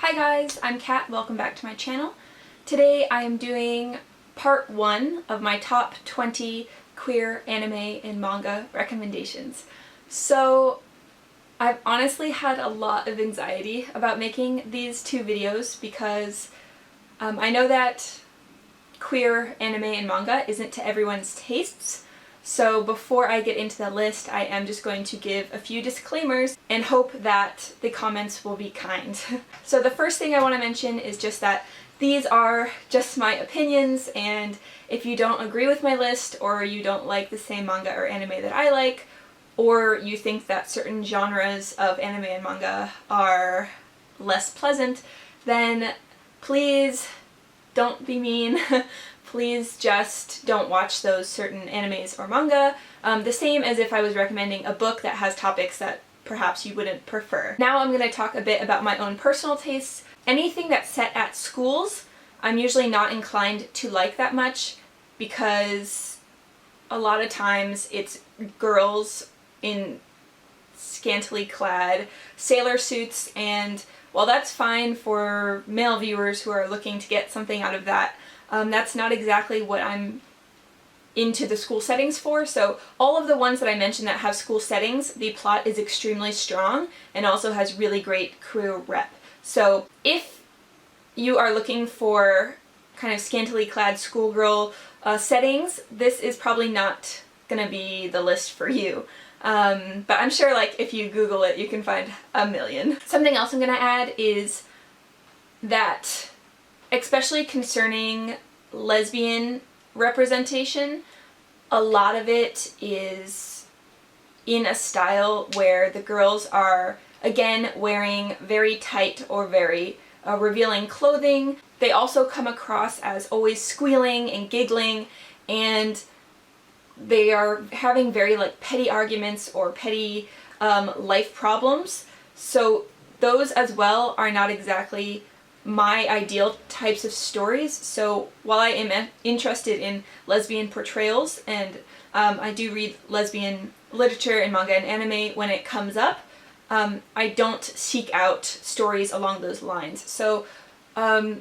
Hi guys, I'm Kat. Welcome back to my channel. Today I am doing part 1 of my top 20 queer anime and manga recommendations. So I've honestly had a lot of anxiety about making these two videos because I know that queer anime and manga isn't to everyone's tastes. So before I get into the list, I am just going to give a few disclaimers and hope that the comments will be kind. So the first thing I want to mention is just that these are just my opinions, and if you don't agree with my list, or you don't like the same manga or anime that I like, or you think that certain genres of anime and manga are less pleasant, then please don't be mean. Please just don't watch those certain animes or manga, the same as if I was recommending a book that has topics that perhaps you wouldn't prefer. Now I'm going to talk a bit about my own personal tastes. Anything that's set at schools, I'm usually not inclined to like that much because a lot of times it's girls in scantily clad sailor suits, and while that's fine for male viewers who are looking to get something out of that, that's not exactly what I'm into the school settings for. So all of the ones that I mentioned that have school settings, the plot is extremely strong and also has really great queer rep. So if you are looking for kind of scantily clad schoolgirl settings, this is probably not gonna be the list for you. But I'm sure like if you Google it, you can find a million. Something else I'm gonna add is that, especially concerning lesbian representation, a lot of it is in a style where the girls are, again, wearing very tight or very revealing clothing. They also come across as always squealing and giggling, and they are having very like petty arguments or petty life problems. So those as well are not exactly my ideal types of stories. So while I am interested in lesbian portrayals, and I do read lesbian literature and manga and anime when it comes up, I don't seek out stories along those lines. So,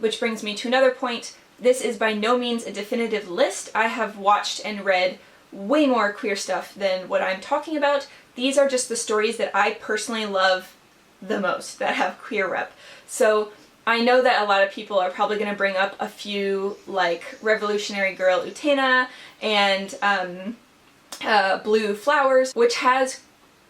which brings me to another point. This is by no means a definitive list. I have watched and read way more queer stuff than what I'm talking about. These are just the stories that I personally love the most that have queer rep. So I know that a lot of people are probably going to bring up a few like Revolutionary Girl Utena and Blue Flowers, which has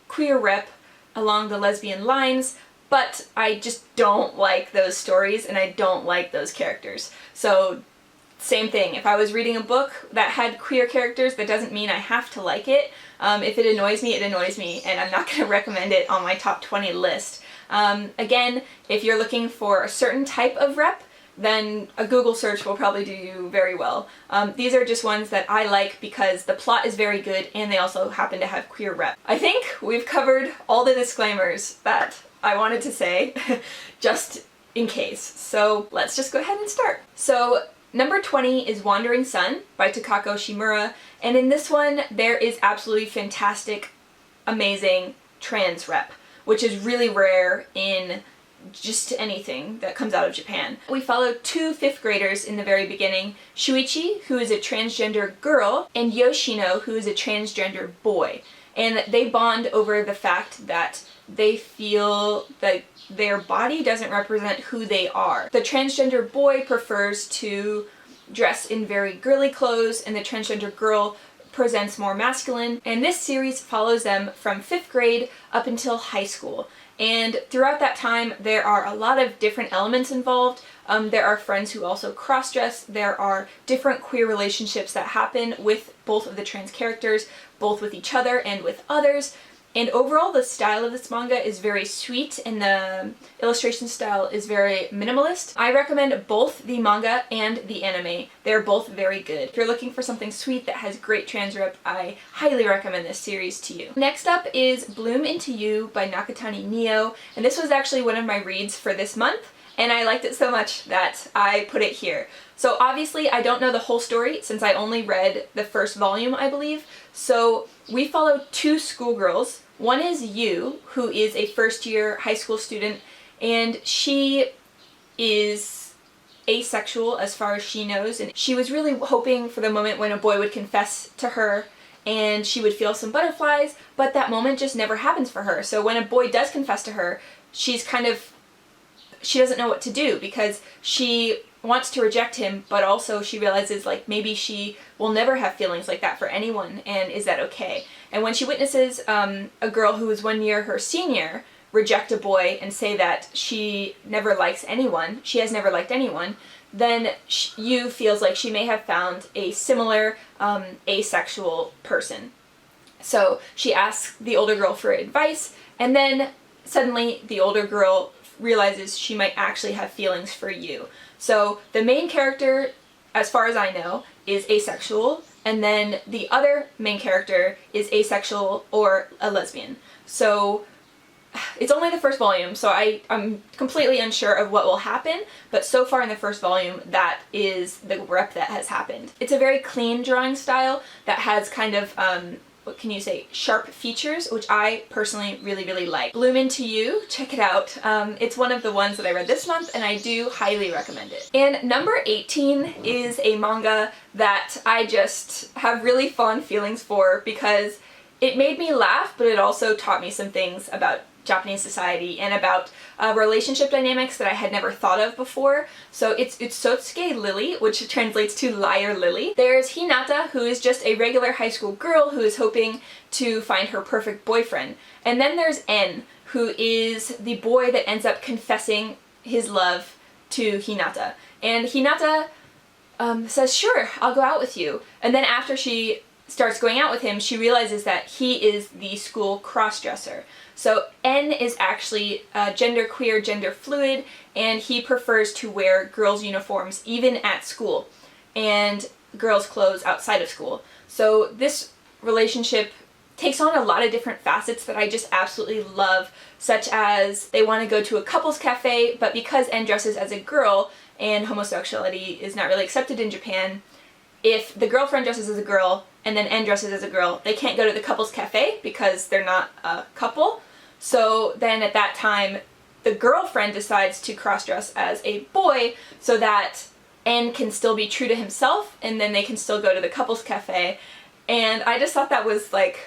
queer rep along the lesbian lines, but I just don't like those stories and I don't like those characters. So same thing, if I was reading a book that had queer characters, that doesn't mean I have to like it. If it annoys me, it annoys me, and I'm not going to recommend it on my top 20 list. Again, if you're looking for a certain type of rep, then a Google search will probably do you very well. These are just ones that I like because the plot is very good and they also happen to have queer rep. I think we've covered all the disclaimers that I wanted to say, just in case. So let's just go ahead and start. So number 20 is Wandering Sun by Takako Shimura, and in this one there is absolutely fantastic, amazing trans rep, which is really rare in just anything that comes out of Japan. We follow two 5th graders in the very beginning, Shuichi, who is a transgender girl, and Yoshino, who is a transgender boy. And they bond over the fact that they feel that their body doesn't represent who they are. The transgender boy prefers to dress in very girly clothes, and the transgender girl presents more masculine, and this series follows them from 5th grade up until high school. And throughout that time there are a lot of different elements involved. There are friends who also cross-dress, there are different queer relationships that happen with both of the trans characters, both with each other and with others. And overall the style of this manga is very sweet and the illustration style is very minimalist. I recommend both the manga and the anime. They're both very good. If you're looking for something sweet that has great trans rep, I highly recommend this series to you. Next up is Bloom Into You by Nakatani Nio, and this was actually one of my reads for this month, and I liked it so much that I put it here. So obviously I don't know the whole story since I only read the first volume, I believe. So we follow two schoolgirls. One is Yu, who is a first-year high school student, and she is asexual as far as she knows, and she was really hoping for the moment when a boy would confess to her and she would feel some butterflies, but that moment just never happens for her. So when a boy does confess to her, she doesn't know what to do, because she wants to reject him, but also she realizes like maybe she will never have feelings like that for anyone, and is that okay? And when she witnesses a girl who is 1 year her senior reject a boy and say that she never likes anyone, she has never liked anyone, then Yu feels like she may have found a similar asexual person. So she asks the older girl for advice, and then suddenly the older girl realizes she might actually have feelings for Yu. So the main character, as far as I know, is asexual, and then the other main character is asexual or a lesbian. So it's only the first volume, so I'm completely unsure of what will happen, but so far in the first volume, that is the rep that has happened. It's a very clean drawing style that has kind of, what can you say, sharp features, which I personally really, really like. Bloom Into You, check it out. It's one of the ones that I read this month, and I do highly recommend it. And number 18 is a manga that I just have really fond feelings for, because it made me laugh, but it also taught me some things about Japanese society and about relationship dynamics that I had never thought of before. So it's Usotsuki Lily, which translates to Liar Lily. There's Hinata, who is just a regular high school girl who is hoping to find her perfect boyfriend. And then there's En, who is the boy that ends up confessing his love to Hinata. And Hinata says, sure, I'll go out with you. And then after she starts going out with him, she realizes that he is the school cross-dresser. So En is actually genderqueer, gender fluid, and he prefers to wear girls' uniforms even at school, and girls' clothes outside of school. So this relationship takes on a lot of different facets that I just absolutely love, such as they want to go to a couples cafe, but because En dresses as a girl and homosexuality is not really accepted in Japan, if the girlfriend dresses as a girl and then En dresses as a girl, they can't go to the couples cafe because they're not a couple. So then at that time, the girlfriend decides to cross-dress as a boy so that En can still be true to himself, and then they can still go to the couples cafe. And I just thought that was like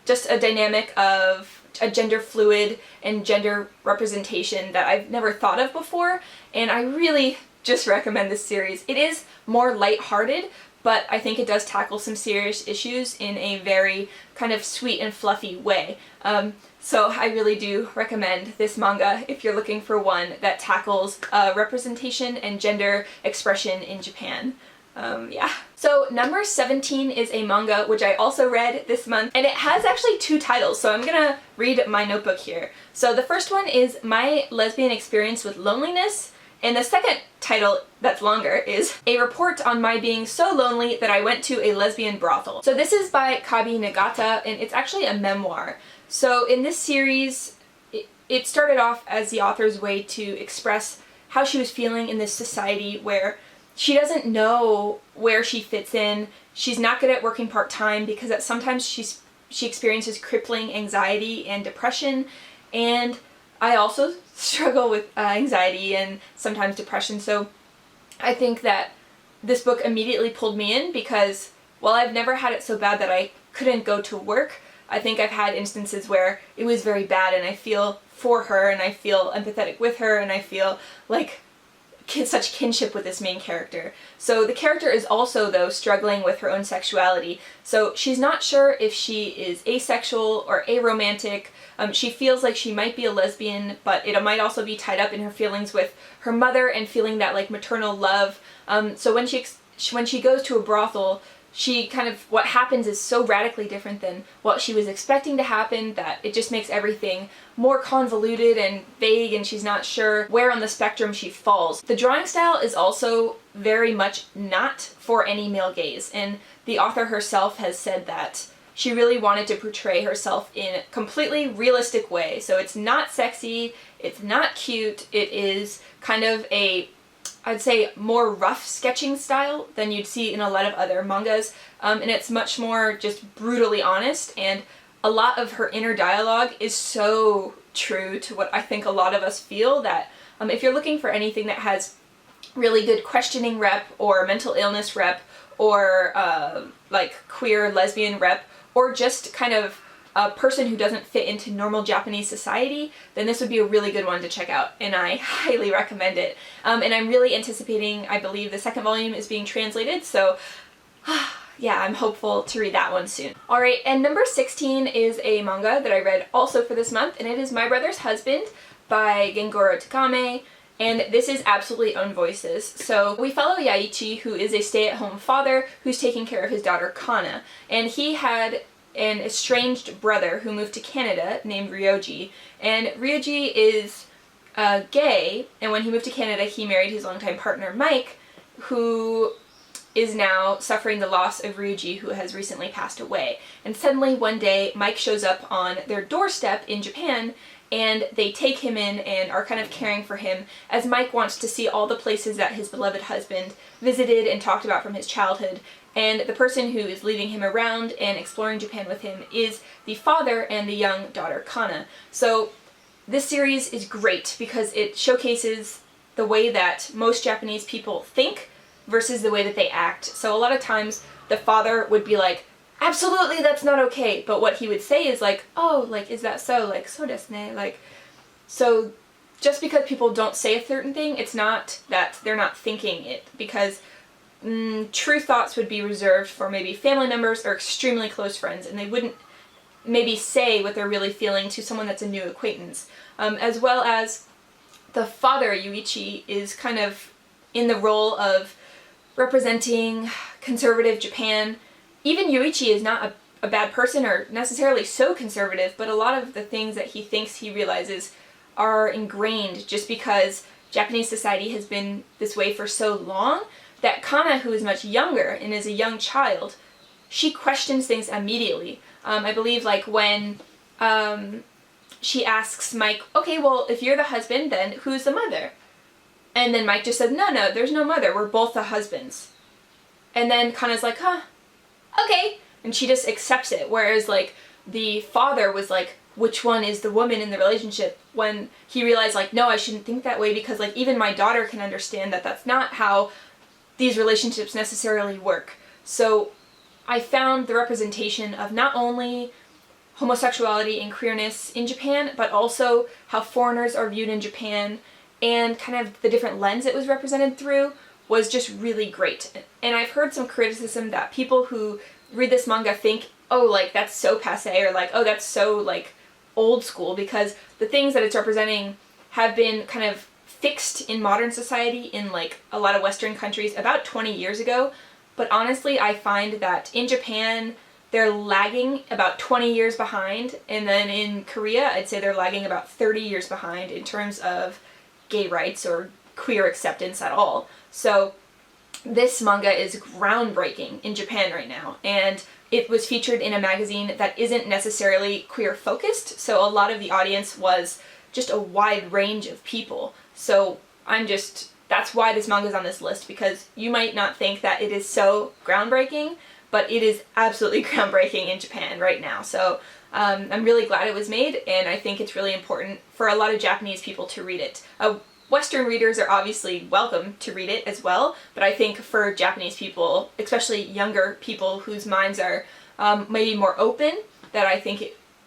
just a dynamic of a gender fluid and gender representation that I've never thought of before, and I really just recommend this series. It is more lighthearted, but I think it does tackle some serious issues in a very kind of sweet and fluffy way. So I really do recommend this manga if you're looking for one that tackles representation and gender expression in Japan. Yeah. So number 17 is a manga which I also read this month, and it has actually 2 titles, so I'm gonna read my notebook here. So the first one is My Lesbian Experience with Loneliness, and the second title, that's longer, is A Report on My Being So Lonely That I Went to a Lesbian Brothel. So this is by Kabi Nagata, and it's actually a memoir. So in this series, it started off as the author's way to express how she was feeling in this society where she doesn't know where she fits in. She's not good at working part-time because sometimes she experiences crippling anxiety and depression, and I also struggle with anxiety and sometimes depression, so I think that this book immediately pulled me in because while I've never had it so bad that I couldn't go to work, I think I've had instances where it was very bad and I feel for her and I feel empathetic with her and I feel like such kinship with this main character. So the character is also, though, struggling with her own sexuality. So she's not sure if she is asexual or aromantic. She feels like she might be a lesbian, but it might also be tied up in her feelings with her mother and feeling that like maternal love. So when she goes to a brothel, what happens is so radically different than what she was expecting to happen that it just makes everything more convoluted and vague, and she's not sure where on the spectrum she falls. The drawing style is also very much not for any male gaze, and the author herself has said that she really wanted to portray herself in a completely realistic way. So it's not sexy, it's not cute, it is kind of I'd say more rough sketching style than you'd see in a lot of other mangas, and it's much more just brutally honest, and a lot of her inner dialogue is so true to what I think a lot of us feel that If you're looking for anything that has really good questioning rep, or mental illness rep, or like queer lesbian rep, or just kind of a person who doesn't fit into normal Japanese society, then this would be a really good one to check out, and I highly recommend it. And I'm really anticipating, I believe the second volume is being translated, so yeah, I'm hopeful to read that one soon. Alright, and number 16 is a manga that I read also for this month, and it is My Brother's Husband by Gengoroh Tagame, and this is absolutely own voices. So we follow Yaichi, who is a stay-at-home father who's taking care of his daughter Kana, and he had an estranged brother who moved to Canada named Ryoji, and Ryoji is gay, and when he moved to Canada he married his longtime partner Mike, who is now suffering the loss of Ryoji, who has recently passed away. And suddenly one day Mike shows up on their doorstep in Japan, and they take him in and are kind of caring for him as Mike wants to see all the places that his beloved husband visited and talked about from his childhood. And the person who is leading him around and exploring Japan with him is the father and the young daughter Kana. So this series is great because it showcases the way that most Japanese people think versus the way that they act. So a lot of times the father would be like, absolutely that's not okay, but what he would say is like, oh, like, is that so? Like, so desu ne? Like, so just because people don't say a certain thing, it's not that they're not thinking it, because true thoughts would be reserved for maybe family members or extremely close friends, and they wouldn't maybe say what they're really feeling to someone that's a new acquaintance. As well as the father, Yuichi, is kind of in the role of representing conservative Japan. Even Yuichi is not a bad person or necessarily so conservative, but a lot of the things that he thinks he realizes are ingrained just because Japanese society has been this way for so long, that Kana, who is much younger and is a young child, she questions things immediately. I believe like when she asks Mike, okay, well, if you're the husband, then who's the mother? And then Mike just said, no, there's no mother, we're both the husbands. And then Kana's like, huh, okay. And she just accepts it, whereas like the father was like, which one is the woman in the relationship, when he realized like, no, I shouldn't think that way, because like even my daughter can understand that that's not how these relationships necessarily work. So I found the representation of not only homosexuality and queerness in Japan, but also how foreigners are viewed in Japan, and kind of the different lens it was represented through was just really great. And I've heard some criticism that people who read this manga think, oh, like that's so passé, or like, oh, that's so like old school, because the things that it's representing have been kind of fixed in modern society in like a lot of Western countries about 20 years ago. But honestly, I find that in Japan they're lagging about 20 years behind, and then in Korea I'd say they're lagging about 30 years behind in terms of gay rights or queer acceptance at all. So this manga is groundbreaking in Japan right now, and it was featured in a magazine that isn't necessarily queer focused, so a lot of the audience was just a wide range of people. So that's why this manga is on this list, because you might not think that it is so groundbreaking, but it is absolutely groundbreaking in Japan right now. So I'm really glad it was made, and I think it's really important for a lot of Japanese people to read it. Western readers are obviously welcome to read it as well, but I think for Japanese people, especially younger people whose minds are maybe more open, that I think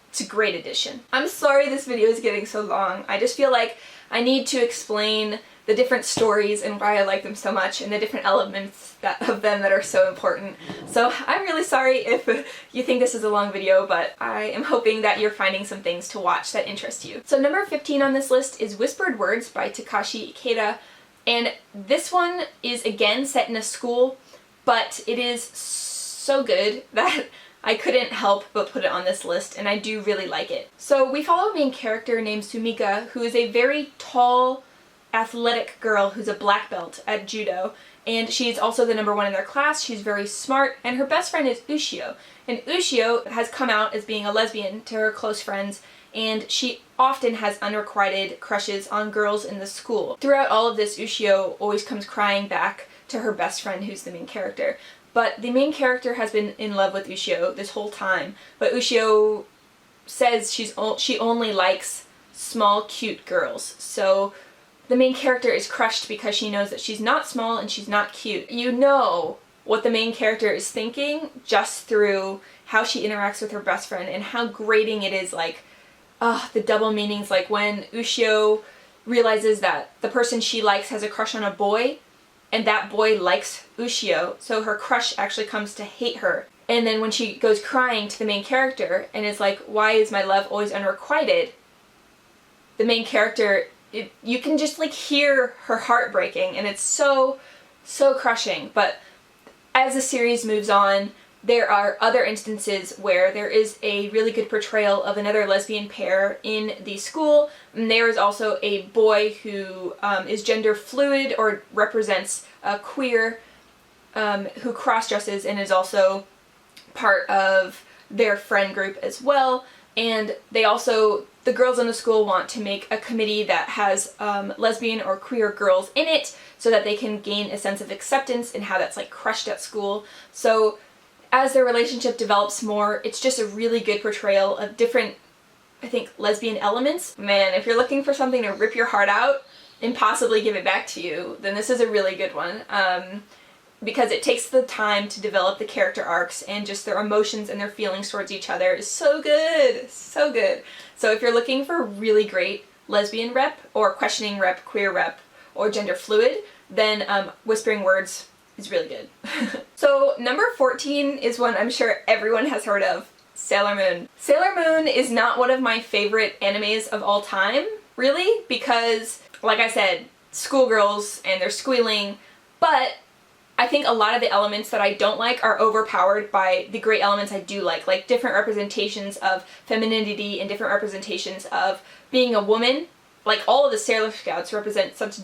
it's a great addition. I'm sorry this video is getting so long. I just feel like I need to explain the different stories and why I like them so much, and the different elements of them that are so important. So I'm really sorry if you think this is a long video, but I am hoping that you're finding some things to watch that interest you. So number 15 on this list is Whispered Words by Takashi Ikeda, and this one is again set in a school, but it is so good that I couldn't help but put it on this list, and I do really like it. So we follow a main character named Sumika, who is a very tall, athletic girl who's a black belt at judo, and she's also the #1 in their class. She's very smart, and her best friend is Ushio. And Ushio has come out as being a lesbian to her close friends, and she often has unrequited crushes on girls in the school. Throughout all of this, Ushio always comes crying back to her best friend, who's the main character. But the main character has been in love with Ushio this whole time, but Ushio says she only likes small, cute girls. So the main character is crushed because she knows that she's not small and she's not cute. You know what the main character is thinking just through how she interacts with her best friend and how grating it is, like, the double meanings, like when Ushio realizes that the person she likes has a crush on a boy, and that boy likes Ushio, so her crush actually comes to hate her. And then when she goes crying to the main character and is like, why is my love always unrequited? The main character, you can just like hear her heart breaking, and it's so, so crushing. But as the series moves on, there are other instances where there is a really good portrayal of another lesbian pair in the school. And there is also a boy who is gender fluid or represents a queer, who cross-dresses and is also part of their friend group as well. And they also, the girls in the school want to make a committee that has lesbian or queer girls in it so that they can gain a sense of acceptance and how that's like crushed at school. So as their relationship develops more, it's just a really good portrayal of different, I think, lesbian elements. Man, if you're looking for something to rip your heart out and possibly give it back to you, then this is a really good one. Because it takes the time to develop the character arcs, and just their emotions and their feelings towards each other is so good, so good. So if you're looking for really great lesbian rep, or questioning rep, queer rep, or gender fluid, then Whispering Words is really good. So number 14 is one I'm sure everyone has heard of, Sailor Moon. Sailor Moon is not one of my favorite animes of all time, really, because, like I said, schoolgirls and they're squealing, but I think a lot of the elements that I don't like are overpowered by the great elements I do like different representations of femininity and different representations of being a woman. Like, all of the Sailor Scouts represent such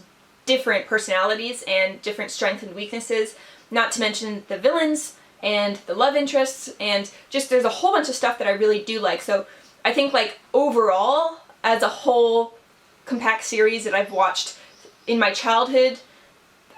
different personalities and different strengths and weaknesses, not to mention the villains and the love interests, and just there's a whole bunch of stuff that I really do like. So I think, like, overall, as a whole compact series that I've watched in my childhood,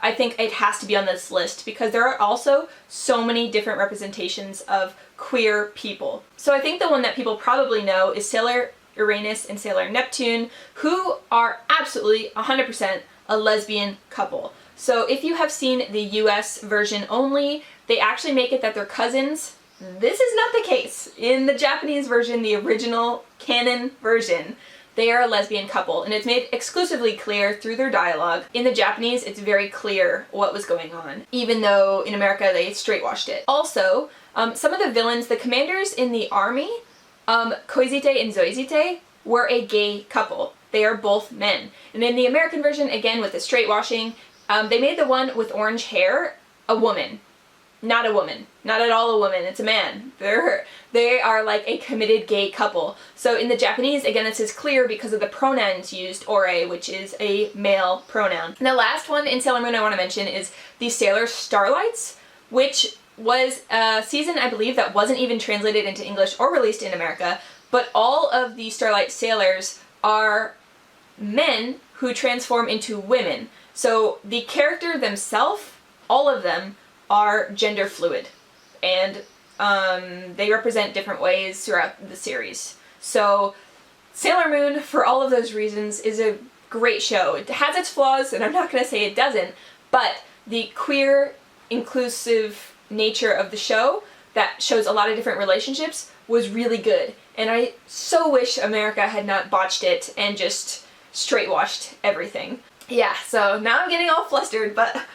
I think it has to be on this list because there are also so many different representations of queer people. So I think the one that people probably know is Sailor Uranus and Sailor Neptune, who are absolutely 100% a lesbian couple. So if you have seen the US version only, they actually make it that they're cousins. This is not the case. In the Japanese version, the original canon version, they are a lesbian couple, and it's made exclusively clear through their dialogue. In the Japanese, it's very clear what was going on, even though in America they straight-washed it. Also, some of the villains, the commanders in the army, Koizite and Zoizite, were a gay couple. They are both men. And in the American version, again with the straight-washing, they made the one with orange hair a woman. Not a woman. Not at all a woman. It's a man. They are like a committed gay couple. So in the Japanese, again, this is clear because of the pronouns used, ore, which is a male pronoun. And the last one in Sailor Moon I want to mention is the Sailor Starlights, which was a season, I believe, that wasn't even translated into English or released in America, but all of the Starlight Sailors are men who transform into women. So the character themselves, all of them, are gender fluid, and they represent different ways throughout the series. So Sailor Moon, for all of those reasons, is a great show. It has its flaws, and I'm not going to say it doesn't, but the queer, inclusive nature of the show that shows a lot of different relationships was really good. And I so wish America had not botched it and just straight-washed everything. Yeah, so now I'm getting all flustered, but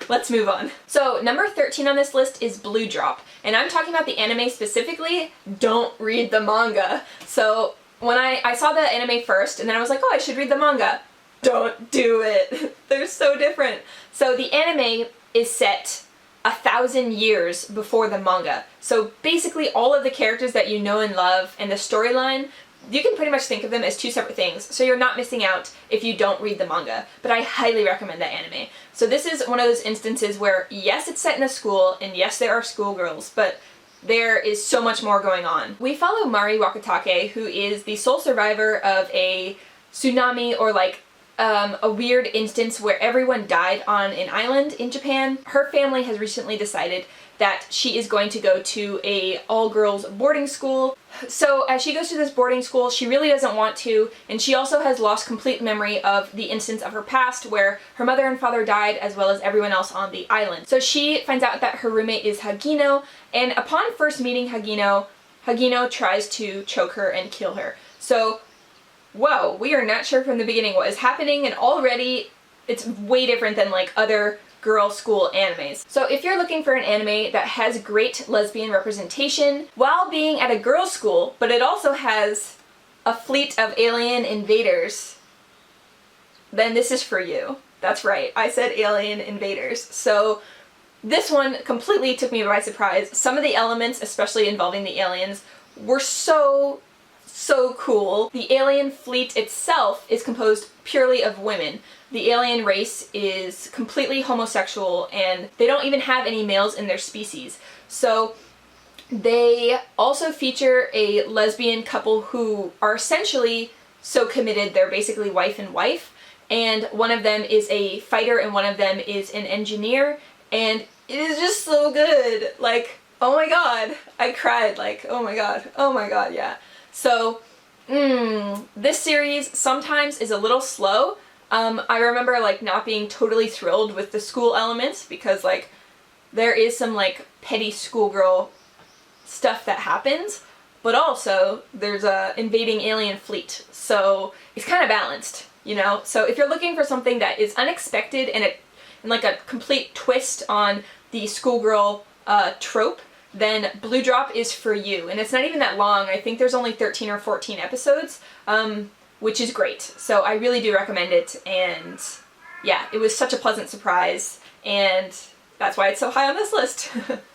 let's move on. So number 13 on this list is Blue Drop, and I'm talking about the anime specifically. Don't read the manga. So when I saw the anime first, and then I was like, oh, I should read the manga. Don't do it. They're so different. So the anime is set 1,000 years before the manga. So basically all of the characters that you know and love and the storyline, you can pretty much think of them as two separate things, so you're not missing out if you don't read the manga, but I highly recommend that anime. So this is one of those instances where, yes, it's set in a school, and yes, there are schoolgirls, but there is so much more going on. We follow Mari Wakatake, who is the sole survivor of a tsunami, or like a weird instance where everyone died on an island in Japan. Her family has recently decided that she is going to go to a all-girls boarding school. So as she goes to this boarding school, she really doesn't want to, and she also has lost complete memory of the instance of her past where her mother and father died as well as everyone else on the island. So she finds out that her roommate is Hagino, and upon first meeting Hagino, Hagino tries to choke her and kill her. So, whoa, we are not sure from the beginning what is happening, and already it's way different than like other girl school animes. So if you're looking for an anime that has great lesbian representation while being at a girls' school, but it also has a fleet of alien invaders, then this is for you. That's right, I said alien invaders. So this one completely took me by surprise. Some of the elements, especially involving the aliens, were so cool. The alien fleet itself is composed purely of women. The alien race is completely homosexual, and they don't even have any males in their species. So they also feature a lesbian couple who are essentially so committed they're basically wife and wife, and one of them is a fighter and one of them is an engineer, and it is just so good. Like, oh my god, I cried, like, oh my god, yeah. So, this series sometimes is a little slow. I remember like not being totally thrilled with the school elements because like there is some like petty schoolgirl stuff that happens, but also there's a invading alien fleet, so it's kind of balanced, you know? So if you're looking for something that is unexpected and like a complete twist on the schoolgirl trope, then Blue Drop is for you. And it's not even that long. I think there's only 13 or 14 episodes, which is great. So I really do recommend it, and yeah, it was such a pleasant surprise, and that's why it's so high on this list.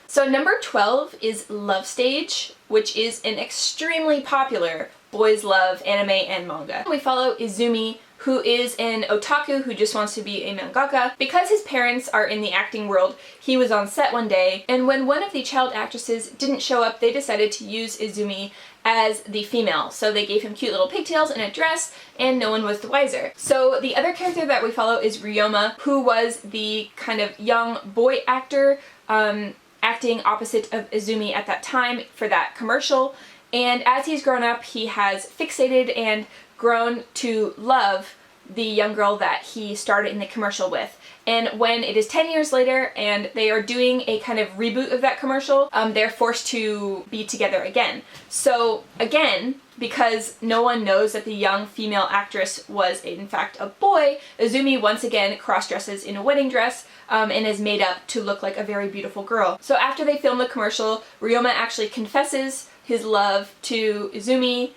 So number 12 is Love Stage, which is an extremely popular boys love anime and manga. We follow Izumi, who is an otaku who just wants to be a mangaka. Because his parents are in the acting world, he was on set one day, and when one of the child actresses didn't show up, they decided to use Izumi as the female. So they gave him cute little pigtails and a dress, and no one was the wiser. So the other character that we follow is Ryoma, who was the kind of young boy actor acting opposite of Izumi at that time for that commercial. And as he's grown up, he has fixated and grown to love the young girl that he started in the commercial with. And when it is 10 years later and they are doing a kind of reboot of that commercial, they're forced to be together again. So again, because no one knows that the young female actress was in fact a boy, Izumi once again cross-dresses in a wedding dress and is made up to look like a very beautiful girl. So after they film the commercial, Ryoma actually confesses his love to Izumi,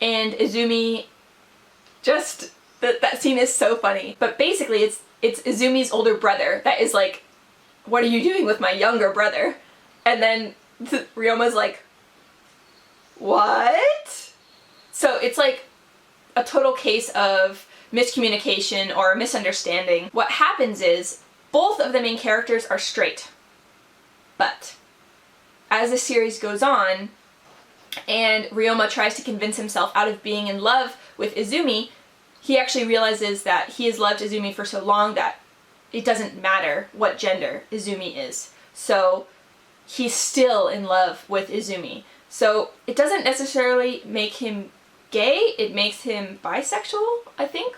and Izumi just, that scene is so funny. But basically it's Izumi's older brother that is like, what are you doing with my younger brother? And then Ryoma's like, what? So it's like a total case of miscommunication or misunderstanding. What happens is both of the main characters are straight. But as the series goes on, and Ryoma tries to convince himself out of being in love with Izumi, he actually realizes that he has loved Izumi for so long that it doesn't matter what gender Izumi is. So he's still in love with Izumi. So it doesn't necessarily make him gay, it makes him bisexual, I think,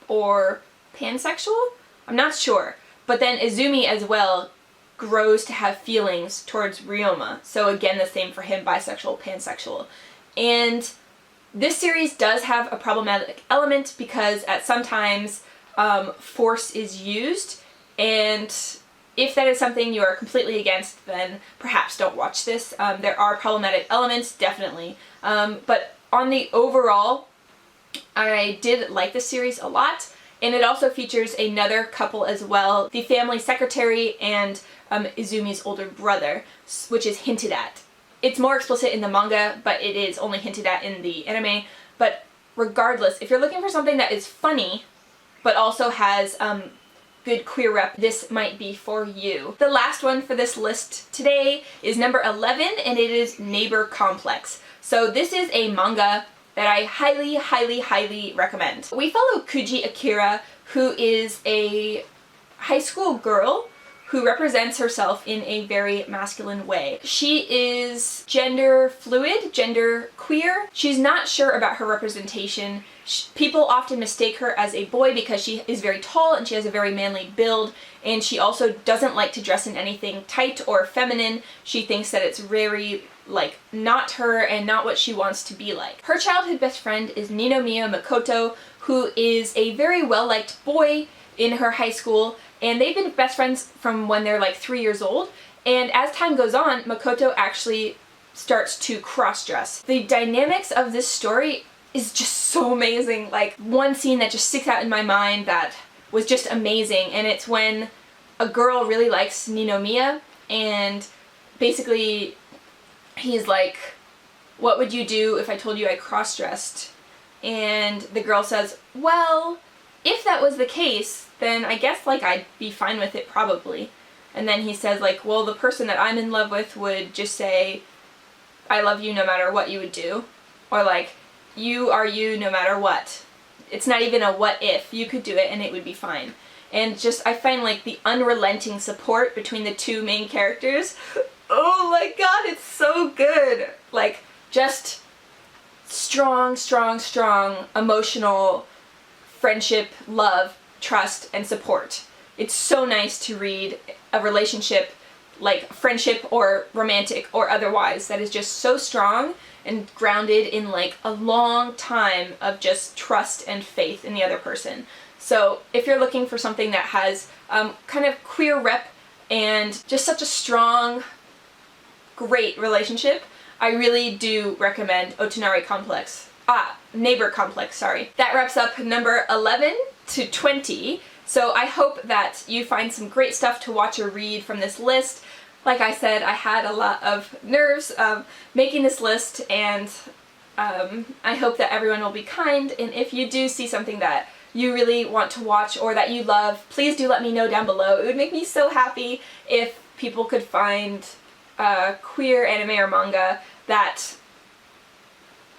or pansexual? I'm not sure. But then Izumi as well grows to have feelings towards Ryoma. So again, the same for him, bisexual, pansexual. And this series does have a problematic element because at some times force is used, and if that is something you are completely against, then perhaps don't watch this. There are problematic elements, definitely. But on the overall, I did like this series a lot, and it also features another couple as well, the family secretary and Izumi's older brother, which is hinted at. It's more explicit in the manga, but it is only hinted at in the anime. But regardless, if you're looking for something that is funny, but also has good queer rep, this might be for you. The last one for this list today is number 11, and it is Neighbor Complex. So this is a manga that I highly, highly, highly recommend. We follow Kuji Akira, who is a high school girl who represents herself in a very masculine way. She is gender fluid, gender queer. She's not sure about her representation. People often mistake her as a boy because she is very tall and she has a very manly build, and she also doesn't like to dress in anything tight or feminine. She thinks that it's very like not her and not what she wants to be like. Her childhood best friend is Ninomiya Makoto, who is a very well-liked boy in her high school, and they've been best friends from when they're like 3 years old. And as time goes on, Makoto actually starts to cross-dress. The dynamics of this story is just so amazing. Like, one scene that just sticks out in my mind that was just amazing, and it's when a girl really likes Ninomiya, and basically he's like, what would you do if I told you I cross-dressed? And the girl says, well, if that was the case, then I guess like I'd be fine with it probably. And then he says like, well, the person that I'm in love with would just say, I love you no matter what you would do. Or like, you are you no matter what. It's not even a what if. You could do it and it would be fine. And just, I find like the unrelenting support between the two main characters. Oh my god, it's so good. Like, just strong, strong, strong emotional friendship, love, trust, and support. It's so nice to read a relationship, like friendship or romantic or otherwise, that is just so strong and grounded in like a long time of just trust and faith in the other person. So if you're looking for something that has kind of queer rep and just such a strong, great relationship, I really do recommend Otonari Complex. Neighbor Complex, sorry. That wraps up number 11 to 20. So I hope that you find some great stuff to watch or read from this list. Like I said, I had a lot of nerves making this list, and I hope that everyone will be kind, and if you do see something that you really want to watch or that you love, please do let me know down below. It would make me so happy if people could find queer anime or manga that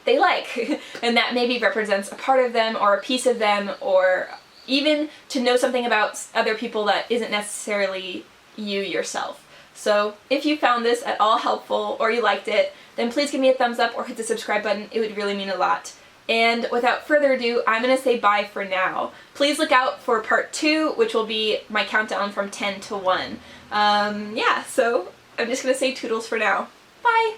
they like and that maybe represents a part of them or a piece of them, or even to know something about other people that isn't necessarily you yourself. So if you found this at all helpful or you liked it, then please give me a thumbs up or hit the subscribe button. It would really mean a lot. And without further ado, I'm going to say bye for now. Please look out for part 2, which will be my countdown from 10 to 1. Yeah, so I'm just going to say toodles for now. Bye!